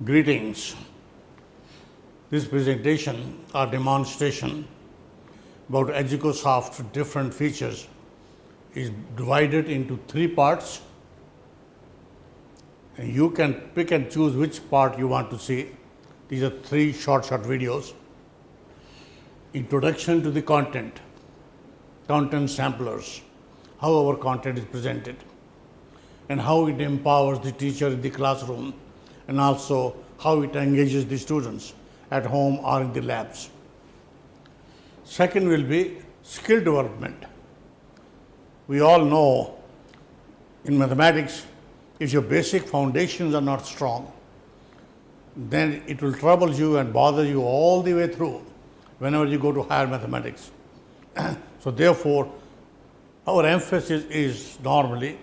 Greetings. This presentation or demonstration about EducoSoft's different features is divided into three parts. And you can pick and choose which part you want to see. These are three short videos. Introduction to the content samplers, how our content is presented, and how it empowers the teacher in the classroom, and also how it engages the students at home or in the labs. Second will be skill development. We all know in mathematics, if your basic foundations are not strong, then it will trouble you and bother you all the way through whenever you go to higher mathematics. So therefore, our emphasis is normally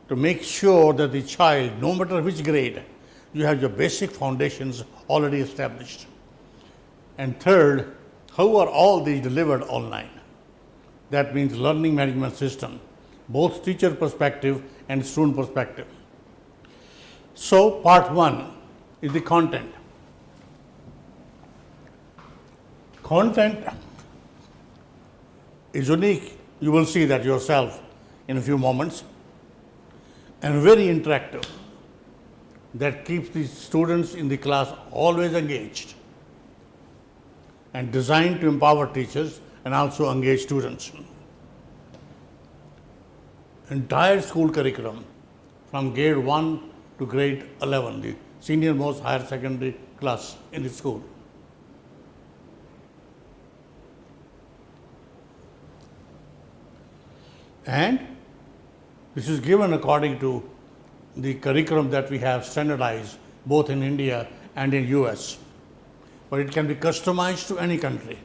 to make sure that the child, no matter which grade, you have your basic foundations already established. And third, how are all these delivered online? That means learning management system, both teacher perspective and student perspective. So part one is the content. Content is unique. You will see that yourself in a few moments, and very interactive. That keeps the students in the class always engaged, and designed to empower teachers and also engage students. Entire school curriculum from grade 1 to grade 11, the senior most higher secondary class in the school. And this is given according to the curriculum that we have standardized both in India and in US. But it can be customized to any country.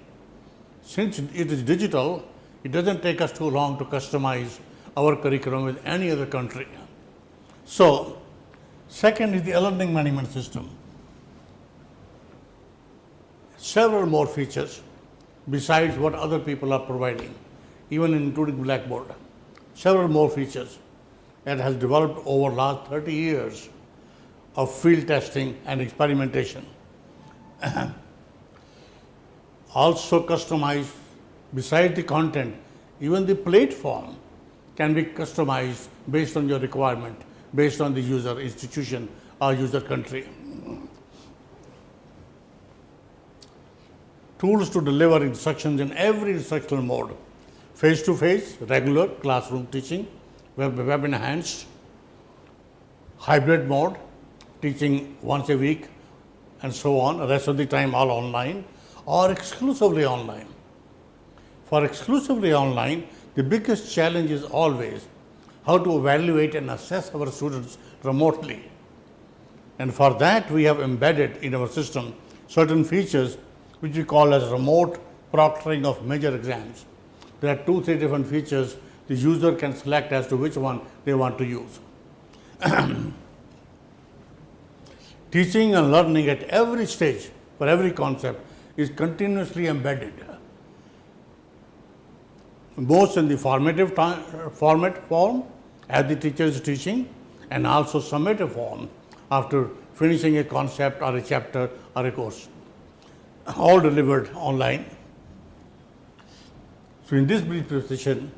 Since it is digital, it doesn't take us too long to customize our curriculum with any other country. So, second is the learning management system. Several more features besides what other people are providing, even including Blackboard. Several more features that has developed over last 30 years of field testing and experimentation. Also customized, besides the content, even the platform can be customized based on your requirement, based on the user institution or user country. Tools to deliver instructions in every instructional mode: face-to-face, regular classroom teaching, web enhanced, hybrid mode, teaching once a week, and so on, the rest of the time all online, or exclusively online. For exclusively online, the biggest challenge is always how to evaluate and assess our students remotely. And for that, we have embedded in our system certain features which we call as remote proctoring of major exams. There are 2-3 different features. The user can select as to which one they want to use. Teaching and learning at every stage for every concept is continuously embedded, both in the formative form as the teacher is teaching, and also summative form after finishing a concept or a chapter or a course, all delivered online. So in this brief presentation,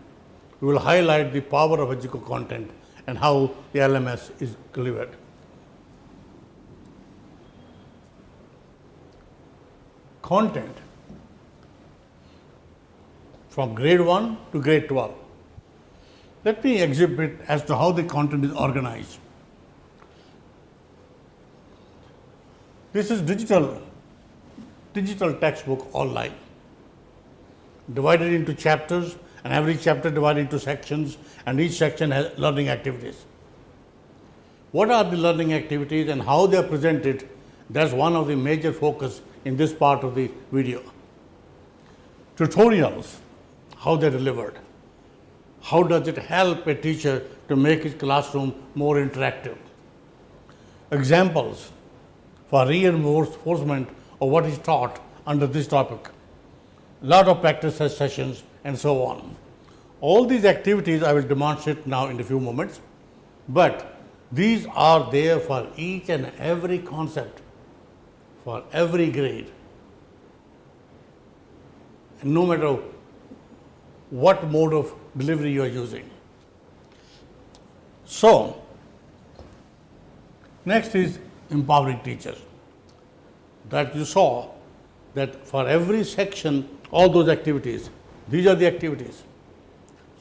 we will highlight the power of Educo content and how the LMS is delivered. Content from grade 1 to grade 12. Let me exhibit as to how the content is organized. This is digital textbook online, divided into chapters, and every chapter divided into sections, and each section has learning activities. What are the learning activities and how they are presented? That's one of the major focus in this part of the video. Tutorials, how they're delivered. How does it help a teacher to make his classroom more interactive? Examples for reinforcement of what is taught under this topic. A lot of practice sessions and so on. All these activities I will demonstrate now in a few moments, but These are there for each and every concept, for every grade. And no matter what mode of delivery you are using. So, next is empowering teachers. That you saw that for every section, all those activities, these are the activities.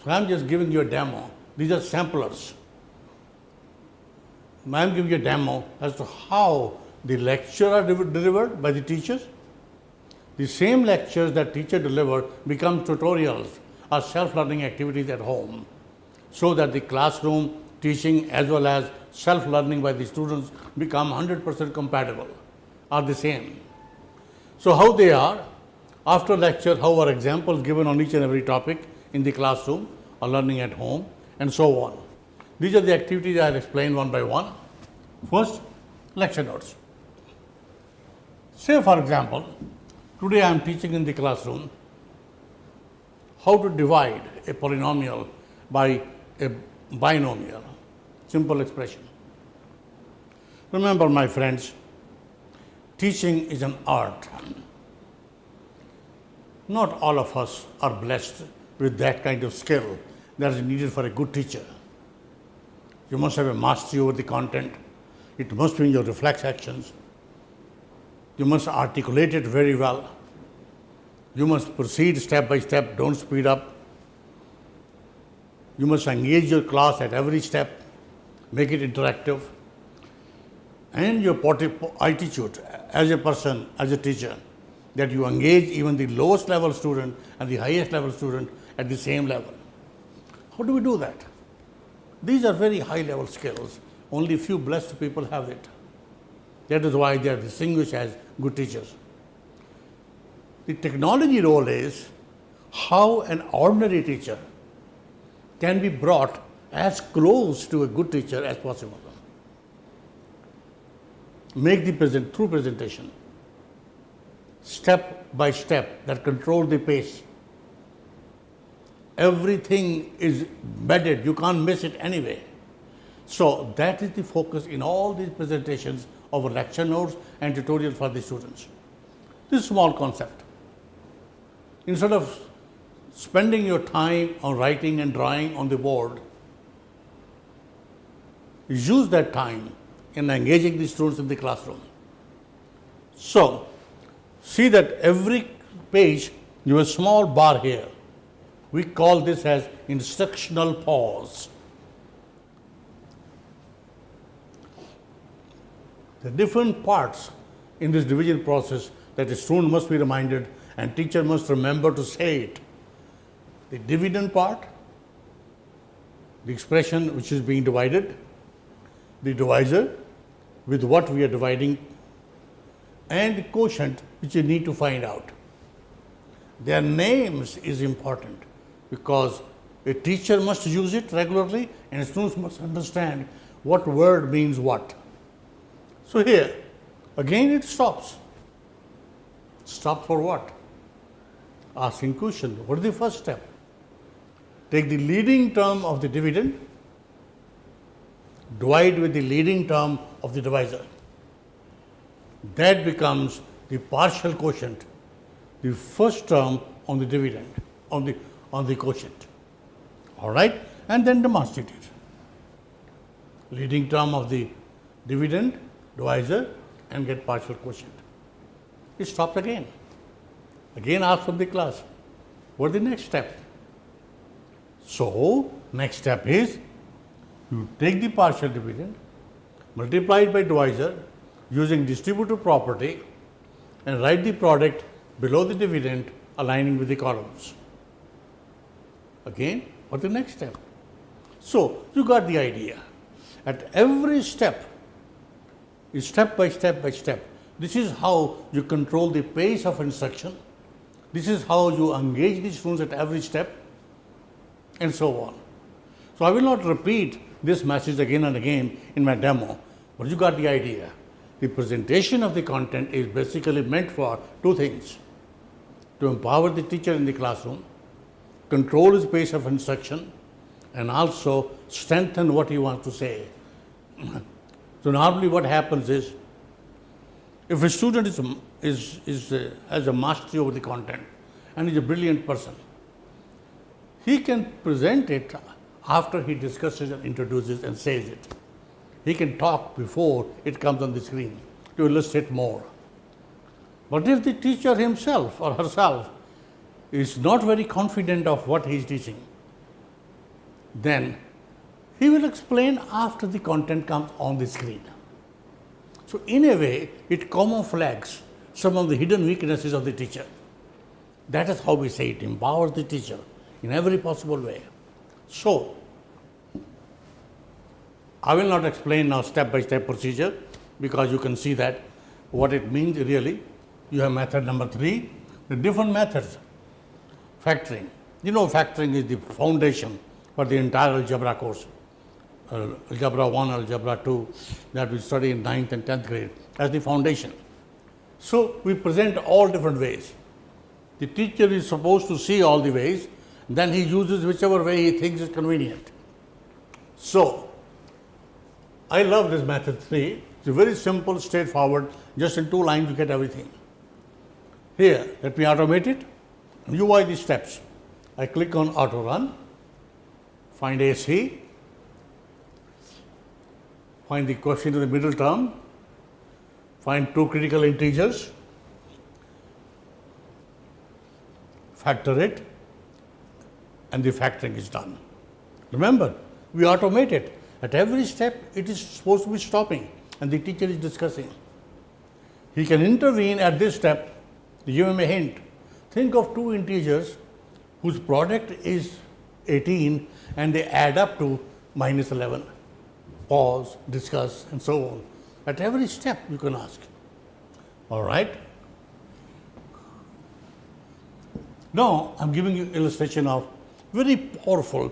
So, I am just giving you a demo. These are samplers. I am giving you a demo as to how the lectures are delivered by the teachers. The same lectures that teacher deliver become tutorials or self-learning activities at home, so that the classroom teaching as well as self-learning by the students become 100% compatible, are the same. So how they are? After lecture, how are examples given on each and every topic in the classroom or learning at home, and so on. These are the activities I will explain one by one. First, lecture notes. Say for example, today I am teaching in the classroom how to divide a polynomial by a binomial, simple expression. Remember, my friends, teaching is an art. Not all of us are blessed with that kind of skill that is needed for a good teacher. You must have a mastery over the content. It must be in your reflex actions. You must articulate it very well. You must proceed step by step, don't speed up. You must engage your class at every step, make it interactive. And your attitude as a person, as a teacher, that you engage even the lowest level student and the highest level student at the same level. How do we do that? These are very high level skills. Only few blessed people have it. That is why they are distinguished as good teachers. The technology role is how an ordinary teacher can be brought as close to a good teacher as possible. Make the through presentation, step by step, that control the pace. Everything is bedded, you can't miss it anyway. So that is the focus in all these presentations of lecture notes and tutorials for the students. This small concept. Instead of spending your time on writing and drawing on the board, use that time in engaging the students in the classroom. So, see that every page you have a small bar here. We call this as instructional pause. The different parts in this division process that the student must be reminded and teacher must remember to say it. The dividend part, the expression which is being divided, the divisor with what we are dividing, and the quotient which you need to find out. Their names is important because a teacher must use it regularly and students must understand what word means what. So here, again it stops. Stop for what? Asking question. What is the first step? Take the leading term of the dividend, divide with the leading term of the divisor. That becomes the partial quotient, the first term on the dividend, on the quotient. All right? And then demonstrate it. Leading term of the dividend, divisor, and get partial quotient. It stops again. Again ask from the class, what is the next step? So, next step is, you take the partial dividend, multiply it by divisor using distributive property and write the product below the dividend aligning with the columns. Again, what's the next step? So, you got the idea. At every step, is step by step by step. This is how you control the pace of instruction. This is how you engage the students at every step, and so on. So I will not repeat this message again and again in my demo, but you got the idea. The presentation of the content is basically meant for two things: to empower the teacher in the classroom, control his pace of instruction, and also strengthen what he wants to say So normally what happens is, if a student has a mastery over the content and is a brilliant person, he can present it after he discusses and introduces and says it. He can talk before it comes on the screen to illustrate more. But if the teacher himself or herself is not very confident of what he is teaching, then he will explain after the content comes on the screen. So in a way, it camouflages some of the hidden weaknesses of the teacher. That is how we say it empowers the teacher in every possible way. So, I will not explain now step-by-step procedure, because you can see that what it means really. You have method number 3, the different methods. Factoring. You know, factoring is the foundation for the entire algebra course. Algebra 1, Algebra 2, that we study in 9th and 10th grade as the foundation. So, we present all different ways. The teacher is supposed to see all the ways, then he uses whichever way he thinks is convenient. So, I love this method 3. It's very simple, straightforward, just in 2 lines you get everything. Here, let me automate it. UI the steps. I click on auto run, find AC, find the question in the middle term, find 2 critical integers, factor it, and the factoring is done. Remember, we automate it. At every step, it is supposed to be stopping and the teacher is discussing. He can intervene at this step to give him a hint. Think of 2 integers whose product is 18 and they add up to minus 11. Pause, discuss, and so on. At every step you can ask. All right? Now, I am giving you illustration of very powerful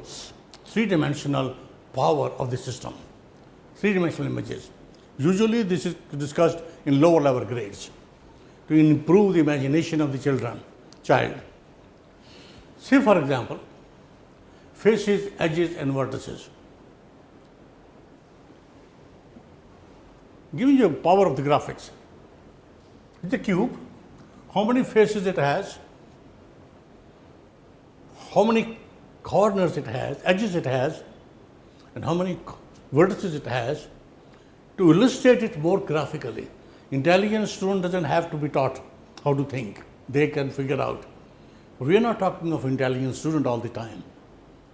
3-dimensional power of the system. 3-dimensional images. Usually this is discussed in lower level grades to improve the imagination of the child. See, for example, faces, edges, and vertices. Giving you power of the graphics. It's a cube. How many faces it has? How many corners it has, edges it has, and how many vertices it has, to illustrate it more graphically. Intelligent student doesn't have to be taught how to think. They can figure out. We are not talking of intelligent student all the time.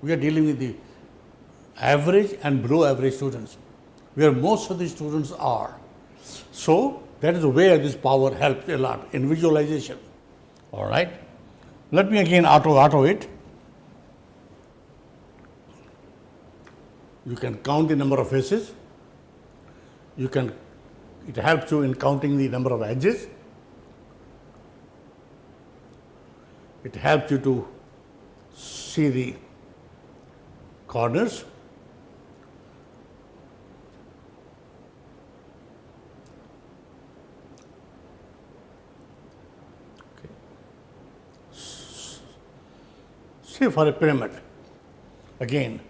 We are dealing with the average and below average students, where most of the students are. So, that is where this power helps a lot in visualization. All right. Let me again auto it. You can count the number of faces. It helps you in counting the number of edges. It helps you to see the corners. Okay. See, for a pyramid, again,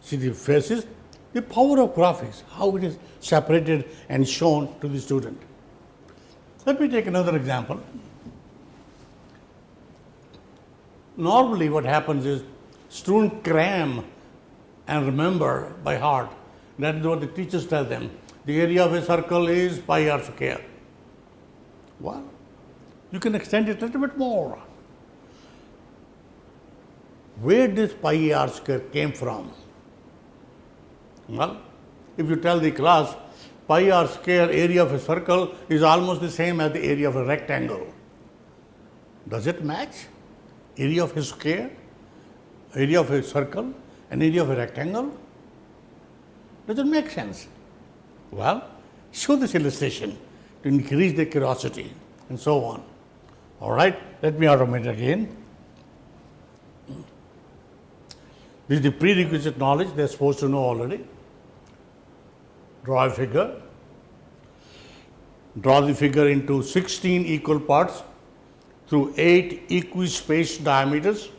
see the faces, the power of graphics, how it is separated and shown to the student. Let me take another example. Normally what happens is students cram and remember by heart. That is what the teachers tell them. The area of a circle is pi r square. Well, you can extend it a little bit more. Where this pi r square came from? Well, if you tell the class pi r square area of a circle is almost the same as the area of a rectangle, does it match? Area of a square, area of a circle, and area of a rectangle? Doesn't make sense. Well, show this illustration to increase the curiosity and so on. All right, let me automate again. This is the prerequisite knowledge they are supposed to know already. Draw a figure. Draw the figure into 16 equal parts through 8 equispaced diameters.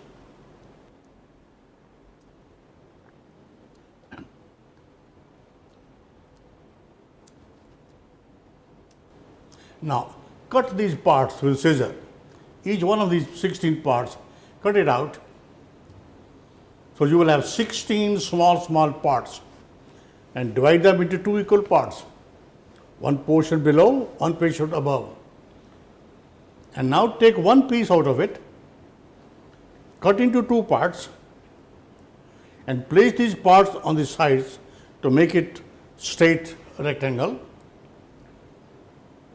Now, cut these parts with scissor. Each one of these 16 parts, cut it out. So you will have 16 small parts and divide them into two equal parts. One portion below, one portion above. And now take one piece out of it, cut into two parts, and place these parts on the sides to make it straight rectangle,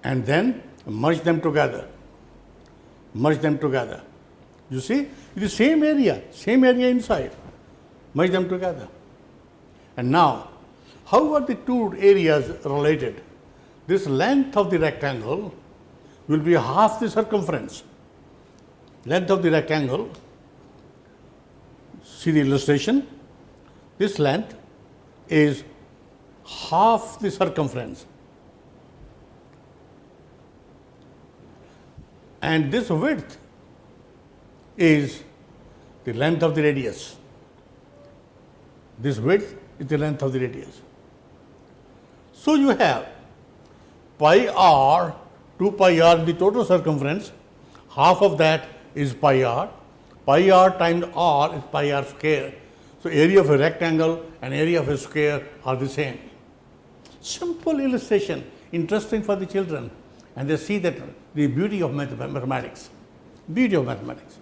and then merge them together. Merge them together. You see, it is same area inside. Merge them together. And now, how are the two areas related? This length of the rectangle will be half the circumference. Length of the rectangle, see the illustration, this length is half the circumference. And this width is the length of the radius. This width is the length of the radius. So you have pi r, 2 pi r the total circumference, half of that is pi r. Pi r times r is pi r square. So area of a rectangle and area of a square are the same. Simple illustration, interesting for the children, and they see that the beauty of mathematics. Beauty of mathematics.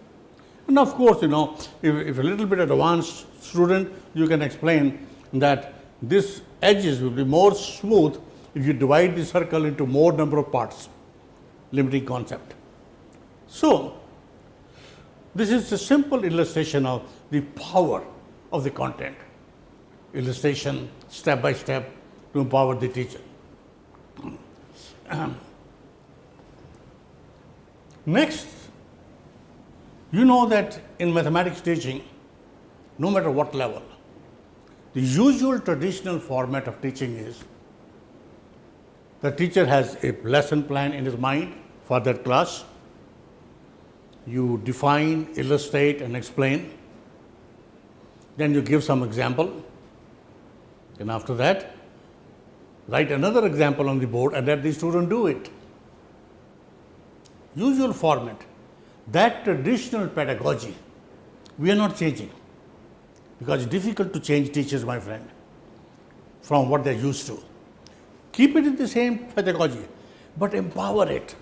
And of course, you know, if a little bit advanced student, you can explain that this edges will be more smooth if you divide the circle into more number of parts, limiting concept. So, this is a simple illustration of the power of the content. Illustration, step by step, to empower the teacher. Next, you know that in mathematics teaching, no matter what level, the usual traditional format of teaching is the teacher has a lesson plan in his mind for that class. You define, illustrate, and explain. Then you give some example. And after that, write another example on the board and let the student do it. Usual format. That traditional pedagogy, we are not changing, because it's difficult to change teachers, my friend, from what they're used to. Keep it in the same pedagogy, but empower it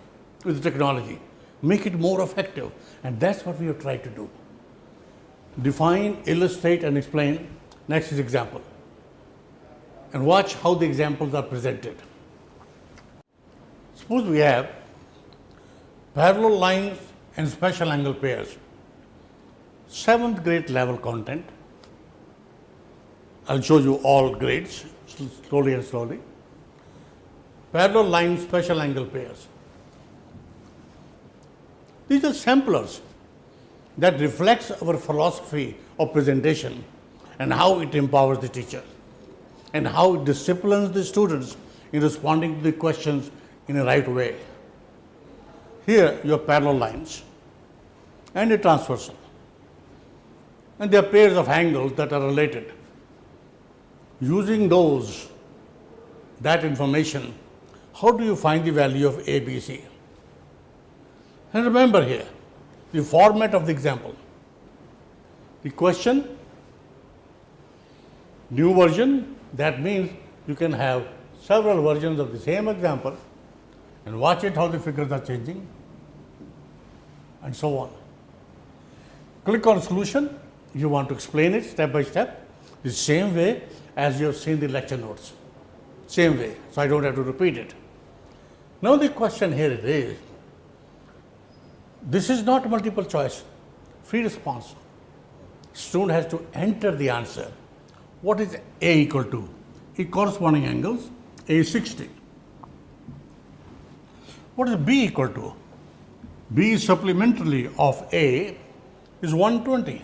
with technology. Make it more effective, and that's what we have tried to do. Define, illustrate, and explain. Next is example. And watch how the examples are presented. Suppose we have parallel lines and special angle pairs. 7th grade level content. I'll show you all grades slowly and slowly. Parallel lines, special angle pairs. These are samplers that reflects our philosophy of presentation and how it empowers the teacher and how it disciplines the students in responding to the questions in a right way. Here you have parallel lines and a transversal, and they are pairs of angles that are related. Using that information, how do you find the value of ABC? And remember here, the format of the example. The question, new version, that means you can have several versions of the same example and watch it how the figures are changing and so on. Click on solution, you want to explain it step by step, the same way as you have seen the lecture notes. Same way, so I don't have to repeat it. Now the question here it is, this is not multiple choice, free response. Student has to enter the answer. What is A equal to? Corresponding angles, A is 60. What is B equal to? B supplementarily of A is 120.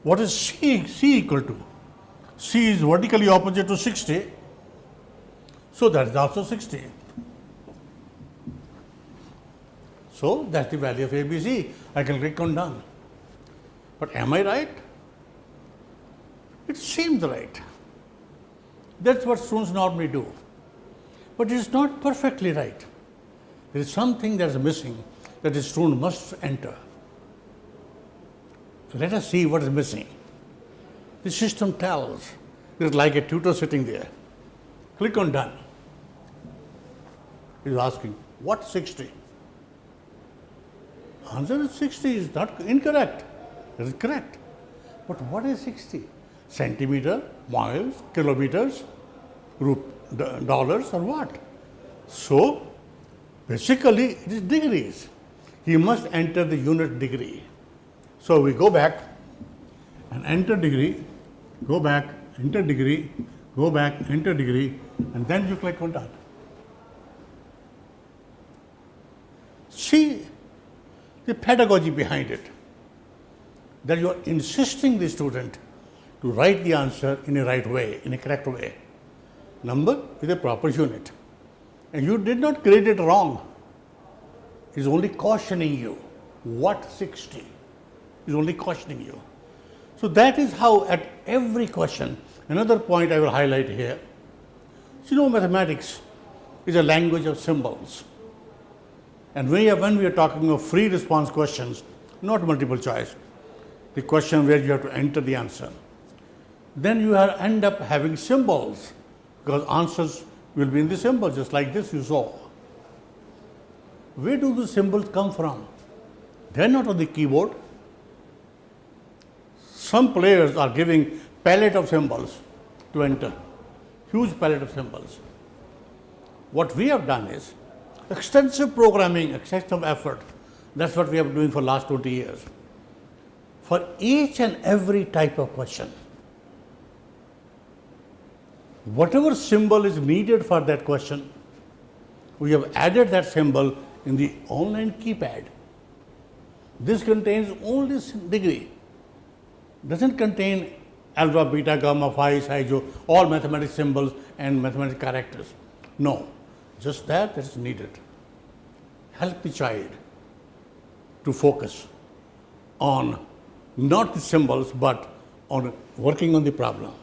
What is C equal to? C is vertically opposite to 60, so that is also 60. So that's the value of ABC. I can click on done. But am I right? It seems right. That's what students normally do. But it is not perfectly right. There is something that is missing that the student must enter. Let us see what is missing. The system tells. It is like a tutor sitting there. Click on done. He is asking, what 60? Answer is 60 is not incorrect. It is correct. But what is 60? Centimeter, miles, kilometers, dollars, or what? So, basically, it is degrees. He must enter the unit degree. So, we go back and enter degree, go back, enter degree, go back, enter degree, and then you click on done. See the pedagogy behind it, that you are insisting the student to write the answer in a right way, in a correct way. Number is a proper unit. And you did not grade it wrong. It is only cautioning you. What 60? It is only cautioning you. So that is how at every question, another point I will highlight here. So, you know, mathematics is a language of symbols. And when we are talking of free response questions, not multiple choice, the question where you have to enter the answer, then you end up having symbols, because answers will be in the symbol, just like this you saw. Where do the symbols come from? They are not on the keyboard. Some players are giving palette of symbols to enter, huge palette of symbols. What we have done is extensive programming, extensive effort. That's what we have been doing for the last 20 years. For each and every type of question, whatever symbol is needed for that question, we have added that symbol in the online keypad. This contains only degree. Doesn't contain alpha, beta, gamma, phi, psi, rho, all mathematics symbols and mathematics characters. No, just that is needed. Help the child to focus on not the symbols but on working on the problem.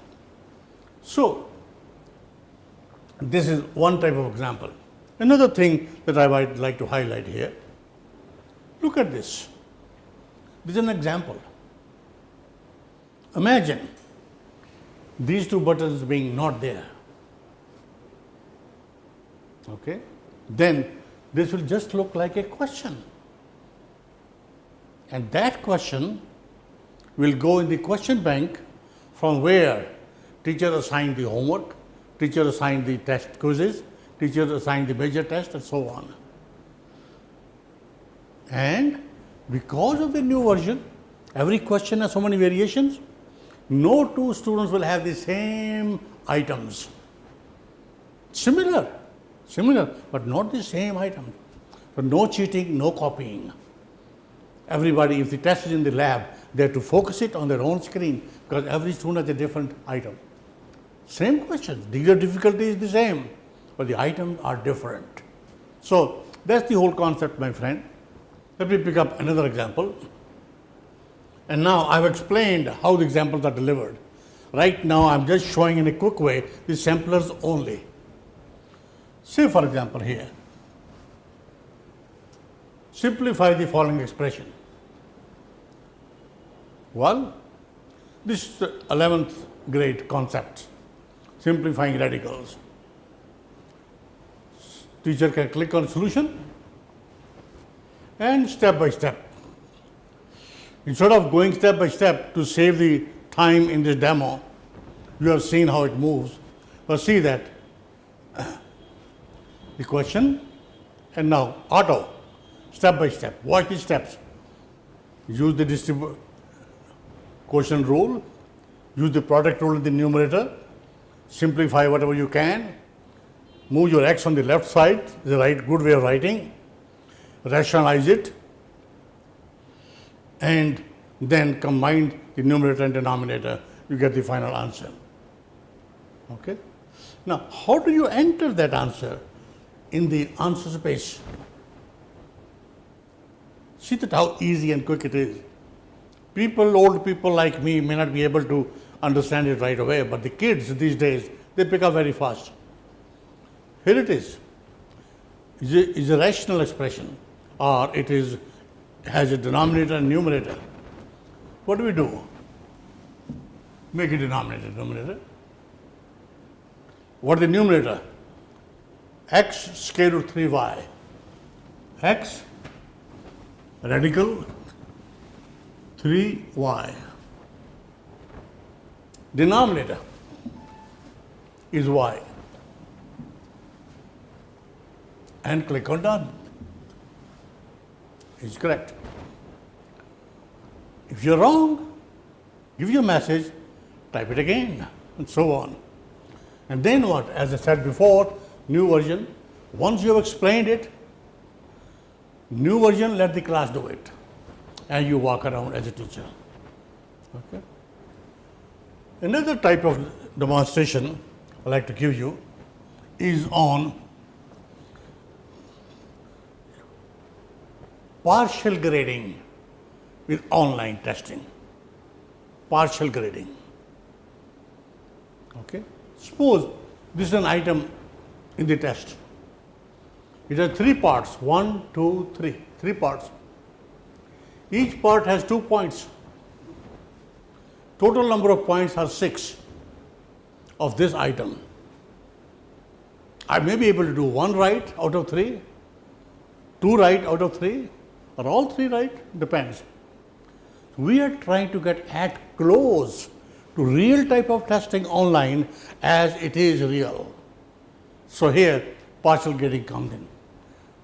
So, this is one type of example. Another thing that I might like to highlight here, look at this. This is an example. Imagine these two buttons being not there. Okay? Then this will just look like a question. And that question will go in the question bank from where teacher assigned the homework, teacher assigned the test quizzes, teacher assigned the major test, and so on. And because of the new version, every question has so many variations, no two students will have the same items. Similar, but not the same item. So no cheating, no copying. Everybody, if the test is in the lab, they have to focus it on their own screen, because every student has a different item. Same question, degree of difficulty is the same, but the items are different. So that's the whole concept, my friend. Let me pick up another example. And now I've explained how the examples are delivered. Right now I'm just showing in a quick way the samplers only. Say for example here, simplify the following expression. Well, this is the 11th grade concept, simplifying radicals. Teacher can click on solution and step by step. Instead of going step by step to save the time in this demo, you have seen how it moves. But see that the question and now auto, step by step. Watch the steps. Use the quotient rule, use the product rule in the numerator, simplify whatever you can, move your x on the left side, is the right good way of writing, rationalize it, and then combine the numerator and denominator, you get the final answer. Okay? Now, how do you enter that answer in the answer space? See that how easy and quick it is. Old people like me may not be able to understand it right away, but the kids these days, they pick up very fast. Here it is. Is a rational expression, or it has a denominator and numerator. What do we do? Make it denominator. What is the numerator? X square root 3y. X radical 3y. Denominator is y. And click on done. It's correct. If you're wrong, give your message, type it again, and so on. And then what? As I said before, new version, once you have explained it, new version, let the class do it. And you walk around as a teacher. Okay? Another type of demonstration I'd like to give you is on partial grading with online testing. Partial grading. Okay? Suppose this is an item in the test. It has 3 parts, 1, 2, 3, 3 parts. Each part has 2 points. Total number of points are 6 of this item. I may be able to do 1 right out of 3, 2 right out of 3, or all 3 right, depends. We are trying to get at close to real type of testing online as it is real. So here, partial grading comes in.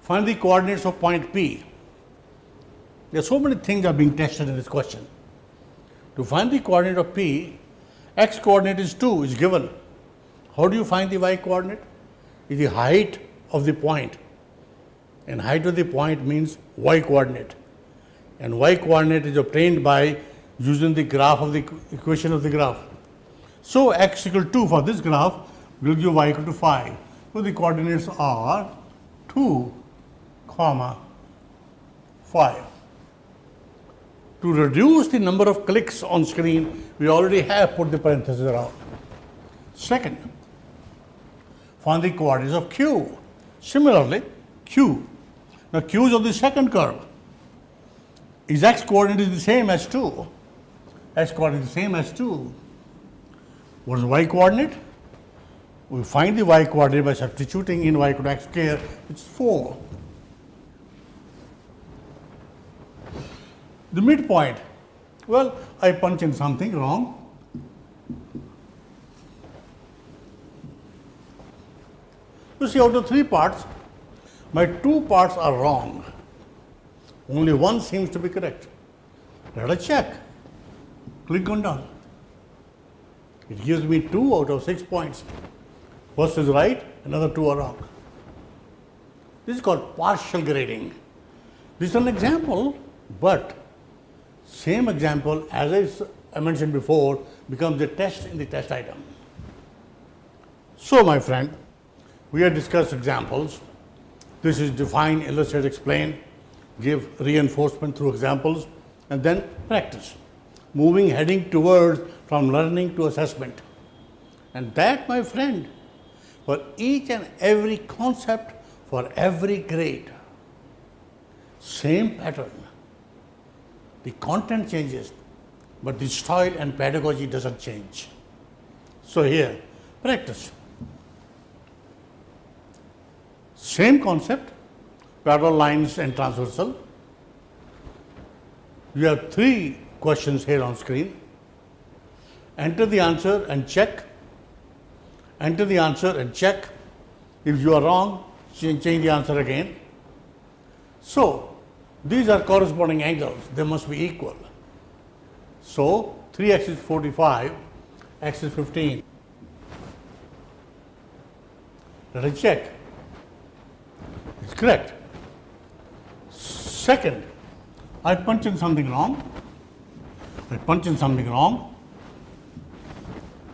Find the coordinates of point P. There are so many things are being tested in this question. To find the coordinate of P, x coordinate is 2, is given. How do you find the y coordinate? Is the height of the point. And height of the point means y coordinate. And y coordinate is obtained by using the graph of the equation of the graph. So x equal to 2 for this graph will give y equal to 5. So the coordinates are 2, 5. To reduce the number of clicks on screen, we already have put the parentheses around. Second, find the coordinates of Q. Similarly, Q. Now Q is on the second curve. Is x coordinate the same as 2? X coordinate is the same as 2. What is y coordinate? We find the y coordinate by substituting in y equal to x square, which is 4. The midpoint. Well, I punch in something wrong. You see, out of 3 parts, my 2 parts are wrong. Only 1 seems to be correct. Let us check. Click on done. It gives me 2 out of 6 points. First is right, another 2 are wrong. This is called partial grading. This is an example, but same example, as I mentioned before, becomes a test in the test item. So, my friend, we have discussed examples. This is define, illustrate, explain, give reinforcement through examples, and then practice. Moving, heading towards from learning to assessment. And that, my friend, for each and every concept, for every grade, same pattern. The content changes, but the style and pedagogy doesn't change. So here, practice. Same concept, parallel lines and transversal. You have 3 questions here on screen. Enter the answer and check. Enter the answer and check. If you are wrong, change the answer again. So, these are corresponding angles. They must be equal. So, 3x is 45, x is 15. Let us check. It's correct. Second, I punch in something wrong.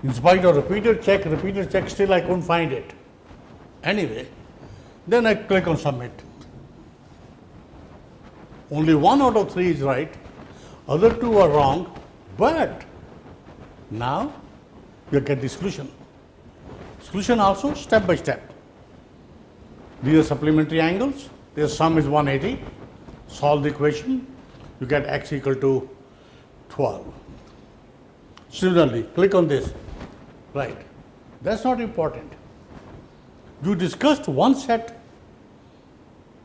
In spite of repeated check, still I couldn't find it. Anyway, then I click on submit. Only 1 out of 3 is right, other 2 are wrong, but now you get the solution. Solution also step by step. These are supplementary angles. Their sum is 180. Solve the equation. You get x equal to 12. Similarly, click on this. Right. That's not important. You discussed one set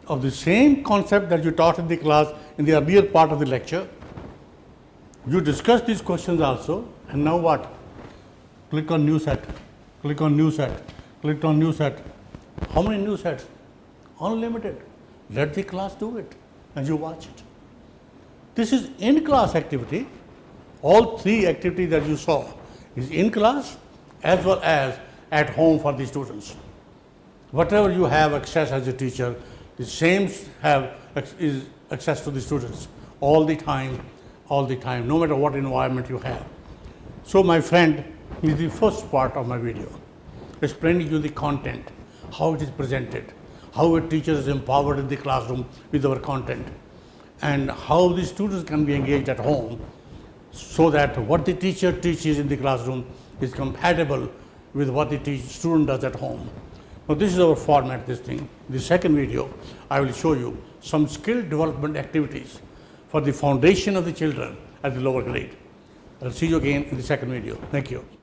of the same concept that you taught in the class in the earlier part of the lecture. You discussed these questions also, and now what? Click on new set, click on new set, click on new set. How many new sets? Unlimited. Let the class do it and you watch it. This is in-class activity. All three activities that you saw is in class as well as at home for the students. Whatever you have access as a teacher, the same is access to the students all the time, no matter what environment you have. So my friend, is the first part of my video, explaining you the content, how it is presented, how a teacher is empowered in the classroom with our content, and how the students can be engaged at home so that what the teacher teaches in the classroom is compatible with what the student does at home. Now this is our format, this thing. In the second video, I will show you some skill development activities for the foundation of the children at the lower grade. I'll see you again in the second video. Thank you.